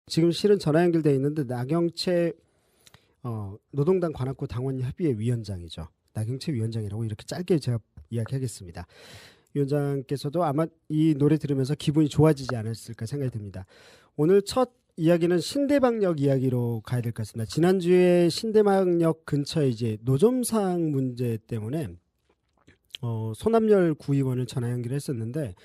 지금 실은 전화 연결돼 있는데 나경채 노동당 관악구 당원 협의회 위원장이죠. 나경채 위원장이라고 이렇게 짧게 제가 이야기하겠습니다. 위원장께서도 아마 이 노래 들으면서 기분이 좋아지지 않았을까 생각이 듭니다. 오늘 첫 이야기는 신대방역 이야기로 가야 될 것 같습니다. 지난주에 신대방역 근처에 이제 노점상 문제 때문에 손남열 구의원을 전화 연결했었는데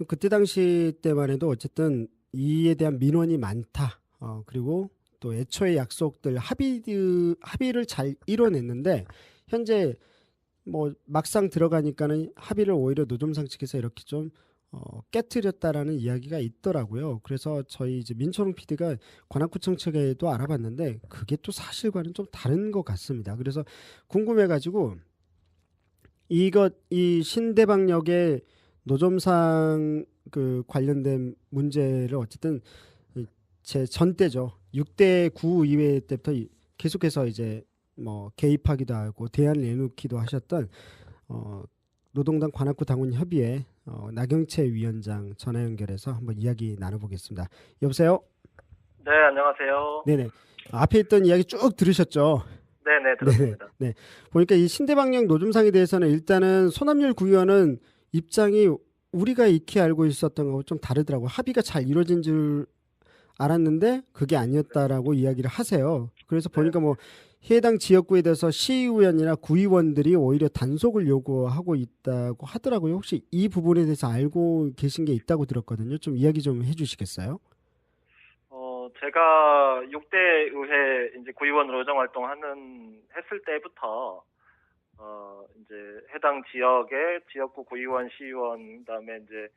그때 당시 때만 해도 어쨌든 이에 대한 민원이 많다. 그리고 또 애초에 약속들 합의를 잘 이뤄냈는데 현재 뭐 막상 들어가니까는 합의를 오히려 노점상 측에서 이렇게 좀 깨트렸다라는 이야기가 있더라고요. 그래서 저희 이제 민초롱 PD가 관악구청 측에도 알아봤는데 그게 또 사실과는 좀 다른 것 같습니다. 그래서 궁금해가지고 이 신대방역의 노점상 그 관련된 문제를 어쨌든 제 전 때죠. 6대 구의회 때부터 계속해서 이제 뭐 개입하기도 하고 대안을 내놓기도 하셨던 노동당 관악구 당원 협의회 나경채 위원장 전화 연결해서 한번 이야기 나눠보겠습니다. 여보세요? 네, 안녕하세요. 네네. 앞에 있던 이야기 쭉 들으셨죠? 네네, 들었습니다. 네. 보니까 이 신대방역 노점상에 대해서는 일단은 손남열 구의원은 입장이 우리가 익히 알고 있었던 거하고 좀 다르더라고요. 합의가 잘 이루어진 줄 알았는데 그게 아니었다라고 이야기를 하세요. 그래서 네. 보니까 뭐 해당 지역구에 대해서 시의원이나 구의원들이 오히려 단속을 요구하고 있다고 하더라고요. 혹시 이 부분에 대해서 알고 계신 게 있다고 들었거든요. 좀 이야기 좀 해주시겠어요? 제가 6대 의회 이제 구의원으로 의정 했을 때부터, 이제 해당 지역의 지역구 구의원, 시의원, 그다음에 이제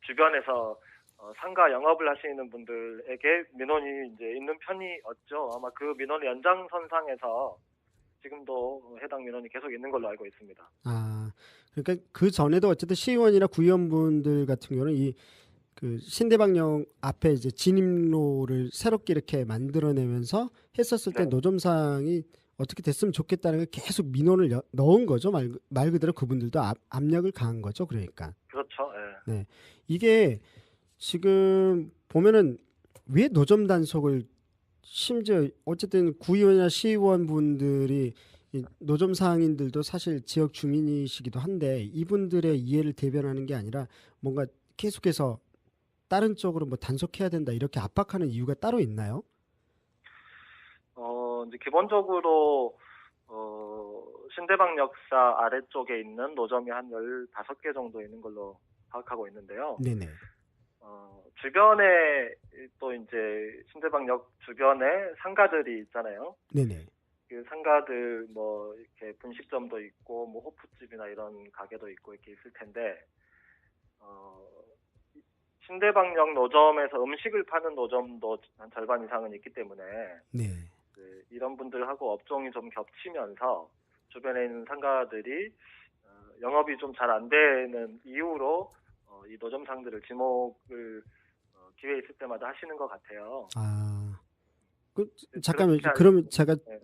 주변에서 상가 영업을 하시는 분들에게 민원이 이제 있는 편이었죠. 아마 그 민원의 연장선상에서 지금도 해당 민원이 계속 있는 걸로 알고 있습니다. 아, 그러니까 그 전에도 어쨌든 시의원이나 구의원분들 같은 경우는 이 그 신대방역 앞에 이제 진입로를 새롭게 이렇게 만들어내면서 했었을 때 네, 노점상이 어떻게 됐으면 좋겠다는 걸 계속 민원을 넣은 거죠. 말 그대로 그분들도 압력을 가한 거죠. 그러니까. 그렇죠. 예. 네. 이게 지금 보면은 왜 노점 단속을 심지어 어쨌든 구의원이나 시의원 분들이 이 노점 상인들도 사실 지역 주민이시기도 한데 이분들의 이해를 대변하는 게 아니라 뭔가 계속해서 다른 쪽으로 뭐 단속해야 된다 이렇게 압박하는 이유가 따로 있나요? 이제 기본적으로 신대방 역사 아래쪽에 있는 노점이 한 15개 정도 있는 걸로 파악하고 있는데요. 네네. 주변에 또 이제 신대방역 주변에 상가들이 있잖아요. 네네. 그 상가들 뭐 이렇게 분식점도 있고 뭐 호프집이나 이런 가게도 있고 이렇게 있을 텐데 어, 신대방역 노점에서 음식을 파는 노점도 한 절반 이상은 있기 때문에 네. 이런 분들하고 업종이 좀 겹치면서 주변에 있는 상가들이 영업이 좀 잘 안 되는 이유로 이 노점상들을 지목을 기회 있을 때마다 하시는 것 같아요. 아, 잠깐만 그렇게 그러면 제가 네,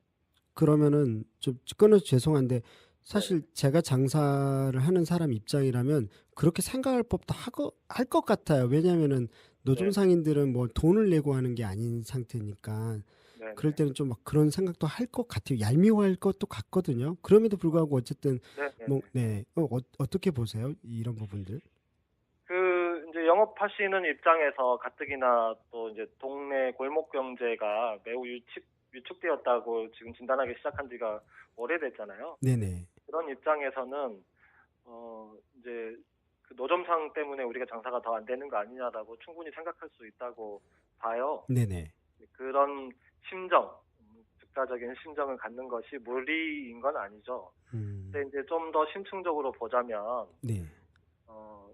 그러면은 좀 끊어서 죄송한데 네, 사실 제가 장사를 하는 사람 입장이라면 그렇게 생각할 법도 할 것 같아요. 왜냐하면은 노점 네, 상인들은 뭐 돈을 내고 하는 게 아닌 상태니까 네, 그럴 네, 때는 좀 막 그런 생각도 할 것 같아요. 얄미워할 것도 같거든요. 그럼에도 불구하고 어쨌든 네, 네, 뭐 네. 네. 어떻게 보세요? 이런 부분들? 그 이제 영업하시는 입장에서 가뜩이나 또 이제 동네 골목 경제가 매우 위축되었다고 지금 진단하기 시작한 지가 오래됐잖아요. 네네. 그런 입장에서는 이제 그 노점상 때문에 우리가 장사가 더 안 되는 거 아니냐라고 충분히 생각할 수 있다고 봐요. 네네. 그런 심정, 즉가적인 심정을 갖는 것이 무리인 건 아니죠. 근데 이제 좀 더 심층적으로 보자면, 네.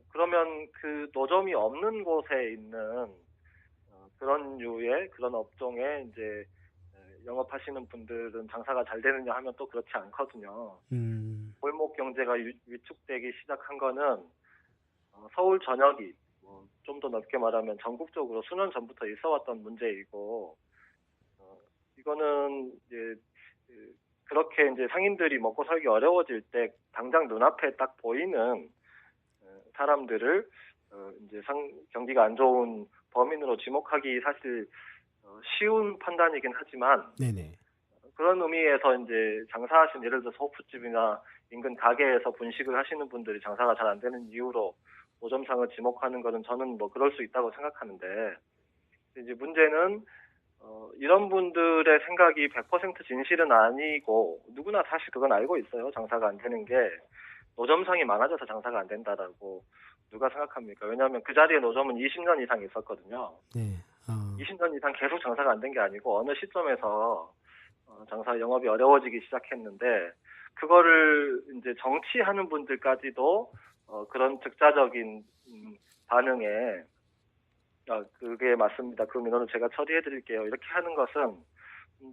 그러면 그 노점이 없는 곳에 있는 그런 류의 그런 업종에 이제 영업하시는 분들은 장사가 잘 되느냐 하면 또 그렇지 않거든요. 골목 경제가 위축되기 시작한 거는 서울 전역이 좀 더 넓게 말하면 전국적으로 수년 전부터 있어왔던 문제이고 이거는 이제 그렇게 이제 상인들이 먹고 살기 어려워질 때 당장 눈앞에 딱 보이는 사람들을 이제 경기가 안 좋은 범인으로 지목하기 사실 쉬운 판단이긴 하지만 네네. 그런 의미에서 이제 장사하신 예를 들어서 호프집이나 인근 가게에서 분식을 하시는 분들이 장사가 잘 안 되는 이유로 노점상을 지목하는 거는 저는 뭐 그럴 수 있다고 생각하는데 이제 문제는 이런 분들의 생각이 100% 진실은 아니고 누구나 사실 그건 알고 있어요. 장사가 안 되는 게 노점상이 많아져서 장사가 안 된다라고 누가 생각합니까? 왜냐하면 그 자리에 노점은 20년 이상 있었거든요. 네. 20년 이상 계속 장사가 안 된 게 아니고 어느 시점에서 장사 영업이 어려워지기 시작했는데 그거를 이제 정치하는 분들까지도 그런 즉자적인 반응에 그게 맞습니다. 그 민원을 제가 처리해 드릴게요. 이렇게 하는 것은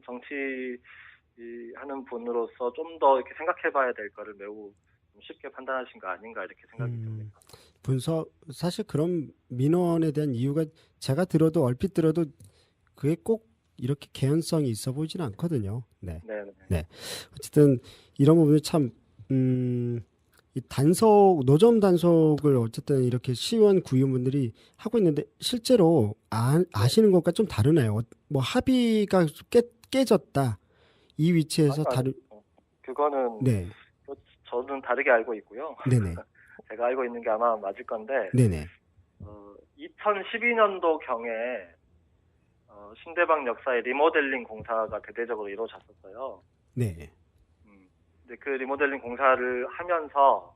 정치하는 분으로서 좀 더 이렇게 생각해 봐야 될 거를 매우 좀 쉽게 판단하신 거 아닌가 이렇게 생각이 듭니다. 사실 그런 민원에 대한 이유가 제가 들어도 얼핏 들어도 그게 꼭 이렇게 개연성이 있어 보이지는 않거든요. 네. 네. 네. 어쨌든 이런 부분이 참 이 노점 단속을 어쨌든 이렇게 시의원 구의원분들이 하고 있는데 실제로 아시는 것과 좀 다르나요? 뭐 합의가 깨졌다. 이 위치에서 그거는 네. 저는 다르게 알고 있고요. 네네. 제가 알고 있는 게 아마 맞을 건데 네네. 2012년도 경에 신대방 역사의 리모델링 공사가 대대적으로 이루어졌었어요. 네. 근데 그 리모델링 공사를 하면서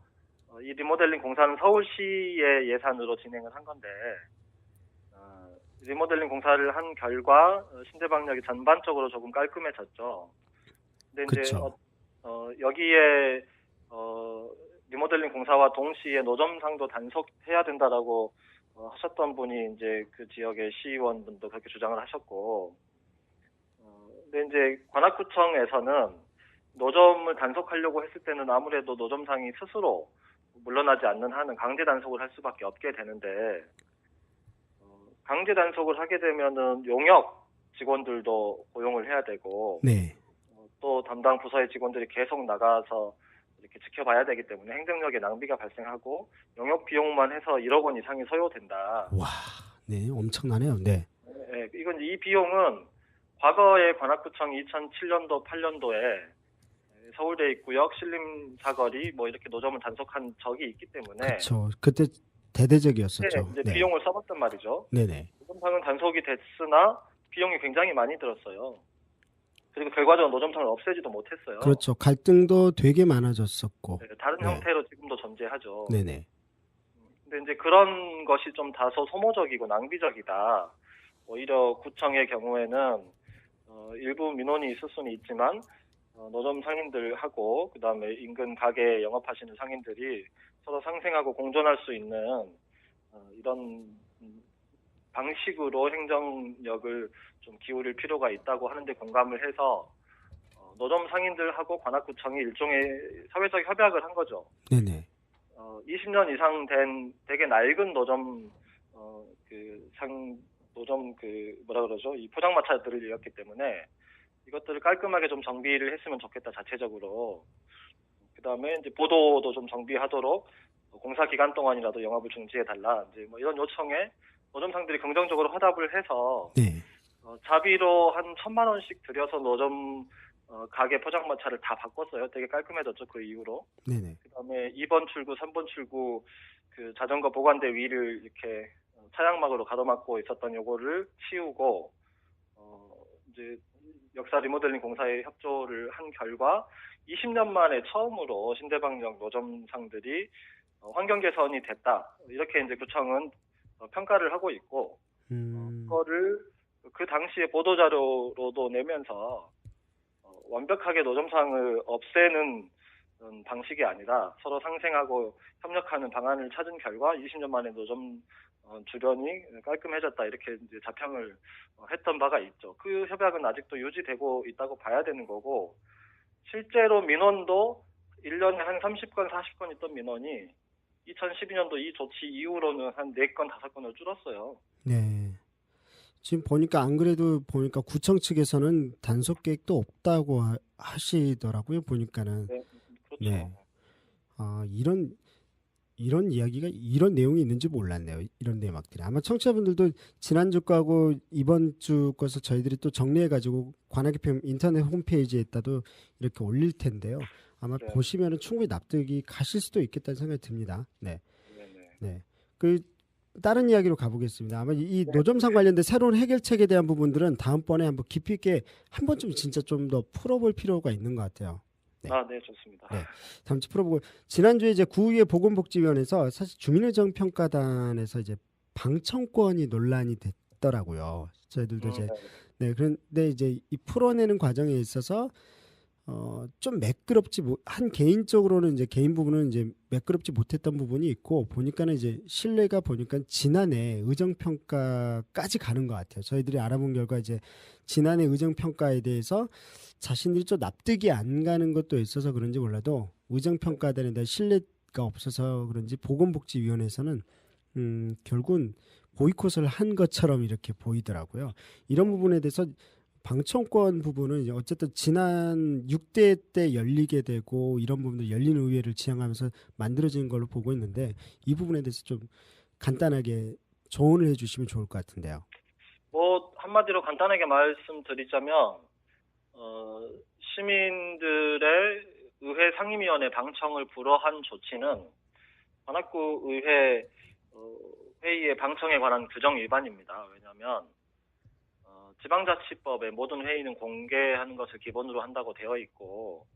이 리모델링 공사는 서울시의 예산으로 진행을 한 건데 리모델링 공사를 한 결과 신대방역이 전반적으로 조금 깔끔해졌죠. 근데 이제 그쵸. 여기에 리모델링 공사와 동시에 노점상도 단속해야 된다라고 하셨던 분이 이제 그 지역의 시의원분도 그렇게 주장을 하셨고, 근데 이제 관악구청에서는 노점을 단속하려고 했을 때는 아무래도 노점상이 스스로 물러나지 않는 한은 강제 단속을 할 수밖에 없게 되는데, 강제 단속을 하게 되면은 용역 직원들도 고용을 해야 되고, 네. 또 담당 부서의 직원들이 계속 나가서 이렇게 지켜봐야 되기 때문에 행정력에 낭비가 발생하고 용역 비용만 해서 1억 원 이상이 소요된다. 와, 네, 엄청나네요. 네. 네, 이건 이 비용은 과거에 관악구청이 2007년도, 8년도에 서울대 입구역, 신림사거리 뭐 이렇게 노점을 단속한 적이 있기 때문에 그렇죠. 그때 대대적이었었죠. 이제 네. 비용을 써봤단 말이죠. 네네. 노점상은 단속이 됐으나 비용이 굉장히 많이 들었어요. 그리고 결과적으로 노점상을 없애지도 못했어요. 그렇죠. 갈등도 되게 많아졌었고. 네, 다른 네. 형태로 지금도 존재하죠. 네네. 근데 이제 그런 것이 좀 다소 소모적이고 낭비적이다. 오히려 구청의 경우에는 일부 민원이 있을 수는 있지만 노점 상인들하고 그다음에 인근 가게 영업하시는 상인들이 서로 상생하고 공존할 수 있는 이런 방식으로 행정력을 좀 기울일 필요가 있다고 하는데 공감을 해서 노점 상인들하고 관악구청이 일종의 사회적 협약을 한 거죠. 네네. 20년 이상 된 되게 낡은 노점 뭐라 그러죠? 이 포장마차들을 이었기 때문에 이것들을 깔끔하게 좀 정비를 했으면 좋겠다 자체적으로. 그다음에 이제 보도도 좀 정비하도록 공사 기간 동안이라도 영업을 중지해 달라. 이제 뭐 이런 요청에 노점상들이 긍정적으로 화답을 해서 네. 자비로 한 1,000만 원씩 들여서 노점 가게 포장마차를 다 바꿨어요. 되게 깔끔해졌죠. 그 이후로. 네네. 그다음에 2번 출구, 3번 출구 그 자전거 보관대 위를 이렇게 차양막으로 가로막고 있었던 요거를 치우고 이제 역사 리모델링 공사에 협조를 한 결과 20년 만에 처음으로 신대방역 노점상들이 환경 개선이 됐다. 이렇게 이제 구청은 평가를 하고 있고 그거를 그 당시에 보도자료로도 내면서 완벽하게 노점상을 없애는 방식이 아니라 서로 상생하고 협력하는 방안을 찾은 결과 20년 만에 노점 주변이 깔끔해졌다 이렇게 이제 자평을 했던 바가 있죠. 그 협약은 아직도 유지되고 있다고 봐야 되는 거고 실제로 민원도 1년에 한 30건, 40건 있던 민원이 2012년도 이 조치 이후로는 한 4건, 5건을 줄었어요. 네. 지금 보니까 안 그래도 보니까 구청 측에서는 단속 계획도 없다고 하시더라고요. 보니까는. 네, 그렇죠. 네. 이런 이런 이야기가 이런 내용이 있는지 몰랐네요. 이런 내막들이. 아마 청취자분들도 지난주 거하고 이번 주 거서 저희들이 또 정리해가지고 관악 FM 인터넷 홈페이지에다도 이렇게 올릴 텐데요. 아마 네, 보시면은 충분히 납득이 가실 수도 있겠다는 생각이 듭니다. 네. 네, 네. 네. 그 다른 이야기로 가보겠습니다. 아마 이 네. 노점상 관련된 새로운 해결책에 대한 부분들은 다음번에 한번 깊이 있게 한 번쯤 진짜 좀 더 풀어볼 필요가 있는 것 같아요. 네. 네, 좋습니다. 네. 다음 주 풀어보고 지난주에 이제 구의회 보건복지위원회에서 사실 주민의정평가단에서 이제 방청권이 논란이 됐더라고요. 저희들도 이제 네. 네 그런데 이제 이 풀어내는 과정에 있어서 좀 매끄럽지 한 개인적으로는 이제 개인 부분은 이제 매끄럽지 못했던 부분이 있고 보니까는 이제 신뢰가 보니까 지난해 의정평가까지 가는 것 같아요. 저희들이 알아본 결과 이제 지난해 의정평가에 대해서 자신들이 좀 납득이 안 가는 것도 있어서 그런지 몰라도 의정평가단에 대한 신뢰가 없어서 그런지 보건복지위원회에서는 결국은 보이콧을 한 것처럼 이렇게 보이더라고요. 이런 부분에 대해서 방청권 부분은 이제 어쨌든 지난 6대 때 열리게 되고 이런 부분들 열린 의회를 지향하면서 만들어진 걸로 보고 있는데 이 부분에 대해서 좀 간단하게 조언을 해주시면 좋을 것 같은데요. 뭐 한마디로 간단하게 말씀드리자면 시민들의 의회 상임위원회 방청을 불허한 조치는 관악구 의회 회의의 방청에 관한 규정 위반입니다. 왜냐하면 지방자치법의 모든 회의는 공개하는 것을 기본으로 한다고 되어 있고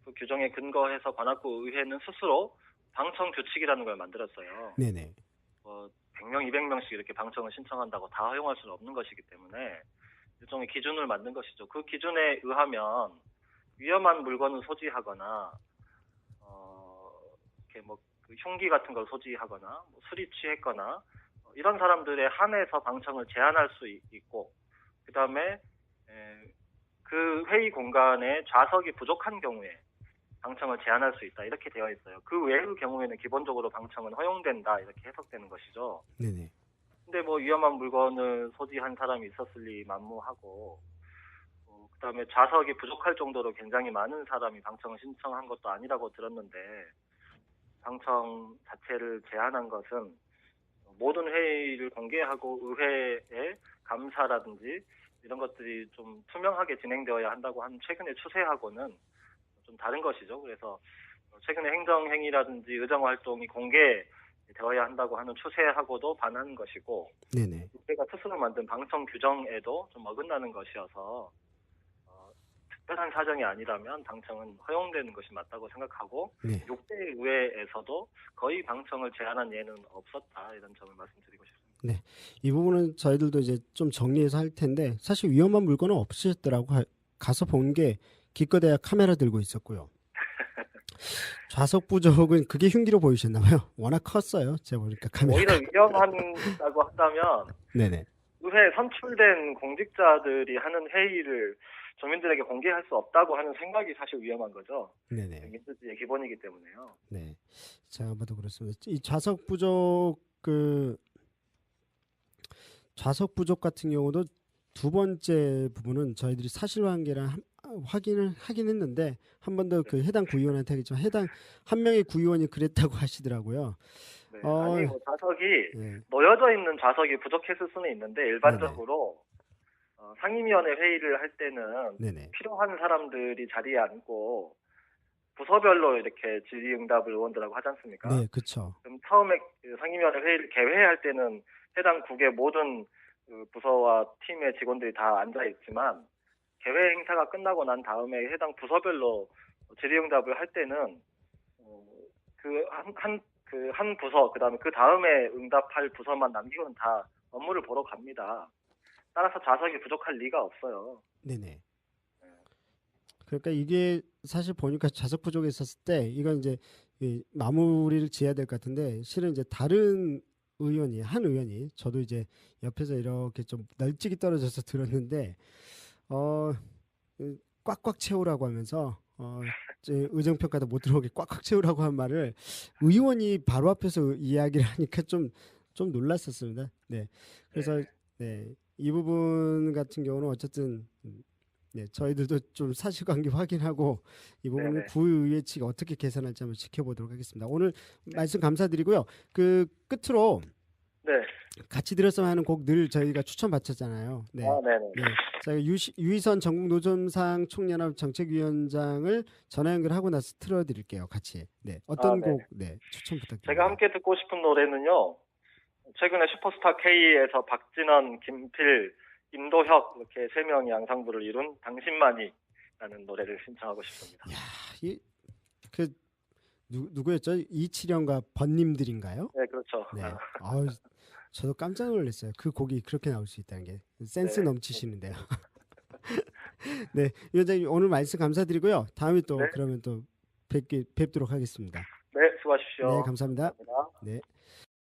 그 규정에 근거해서 관악구 의회는 스스로 방청 규칙이라는 걸 만들었어요. 네네. 100명, 200명씩 이렇게 방청을 신청한다고 다 허용할 수는 없는 것이기 때문에 일종의 기준을 만든 것이죠. 그 기준에 의하면 위험한 물건을 소지하거나 이렇게 그 흉기 같은 걸 소지하거나 술이 취했거나 이런 사람들에 한해서 방청을 제한할 수 있고 그 다음에 그 회의 공간에 좌석이 부족한 경우에 방청을 제한할 수 있다 이렇게 되어 있어요. 그 외의 경우에는 기본적으로 방청은 허용된다 이렇게 해석되는 것이죠. 네네. 근데 위험한 물건을 소지한 사람이 있었을 리 만무하고 그 다음에 좌석이 부족할 정도로 굉장히 많은 사람이 방청을 신청한 것도 아니라고 들었는데 방청 자체를 제한한 것은 모든 회의를 공개하고 의회의 감사라든지 이런 것들이 좀 투명하게 진행되어야 한다고 하는 최근의 추세하고는 좀 다른 것이죠. 그래서 최근에 행정행위라든지 의정활동이 공개되어야 한다고 하는 추세하고도 반하는 것이고 네네. 국회가 스스로 만든 방청 규정에도 좀 어긋나는 것이어서 특별한 사정이 아니라면 방청은 허용되는 것이 맞다고 생각하고 네. 6대 의회에서도 거의 방청을 제한한 예는 없었다 이런 점을 말씀드리고 싶습니다. 네, 이 부분은 저희들도 이제 좀 정리해서 할 텐데 사실 위험한 물건은 없으셨더라고. 가서 본 게 기껏해야 카메라 들고 있었고요. 좌석 부족은 그게 흉기로 보이셨나 봐요. 워낙 컸어요. 제가 보니까 카메라. 오히려 위험하다고 한다면 네네. 의회에 선출된 공직자들이 하는 회의를 주민들에게 공개할 수 없다고 하는 생각이 사실 위험한 거죠. 네네. 민주주의의 기본이기 때문에요. 네, 제가 봐도 그렇습니다. 이 좌석 부족 좌석 부족 같은 경우도 두 번째 부분은 저희들이 사실관계랑 확인을 하긴 했는데 한 번 더 그 해당 구의원한테 하겠지만 해당 한 명의 구의원이 그랬다고 하시더라고요. 네, 아니 좌석이 네. 놓여져 있는 좌석이 부족했을 수는 있는데 일반적으로 상임위원회 회의를 할 때는 네네. 필요한 사람들이 자리에 앉고 부서별로 이렇게 질의응답을 의원들하고 하지 않습니까? 네, 그렇죠. 그럼 처음에 상임위원회 회의를 개회할 때는 해당 국의 모든 부서와 팀의 직원들이 다 앉아 있지만 개회 행사가 끝나고 난 다음에 해당 부서별로 질의응답을 할 때는 한 부서 그다음에 그 다음에 응답할 부서만 남기고는 다 업무를 보러 갑니다. 따라서 좌석이 부족할 리가 없어요. 네네. 그러니까 이게 사실 보니까 좌석 부족이 있었을 때 이건 이제 마무리를 지어야 될 것 같은데 실은 이제 다른 한 의원이 저도 이제 옆에서 이렇게 좀 널찍이 떨어져서 들었는데 꽉꽉 채우라고 하면서 의정평가도 못 들어오게 꽉꽉 채우라고 한 말을 의원이 바로 앞에서 이야기를 하니까 좀 놀랐었습니다. 네, 그래서 네, 이 부분 같은 경우는 어쨌든 네, 저희들도 좀 사실관계 확인하고 이 부분은 네네. 구의회 측이 어떻게 개선할지 한번 지켜보도록 하겠습니다. 오늘 말씀 감사드리고요. 그 끝으로 네. 같이 들었으면 하는 곡 늘 저희가 추천받쳤잖아요. 네. 아, 네네. 네. 저희가 유희선 전국노점상 총연합 정책위원장을 전화 연결하고 나서 틀어드릴게요. 같이. 네. 어떤 네. 곡, 네. 추천 부탁드립니다. 제가 함께 듣고 싶은 노래는요. 최근에 슈퍼스타 K에서 박진원, 김필, 임도혁 이렇게 세 명이 앙상블을 이룬 당신만이라는 노래를 신청하고 싶습니다. 이야, 그 누구였죠? 이치령과 번님들인가요? 네, 그렇죠. 네. 아우, 저도 깜짝 놀랐어요. 그 곡이 그렇게 나올 수 있다는 게 센스 네. 넘치시는데요. 네, 위원장님 오늘 말씀 감사드리고요. 다음에 또 네. 그러면 또 뵙도록 하겠습니다. 네, 수고하십시오. 네, 감사합니다. 감사합니다. 네.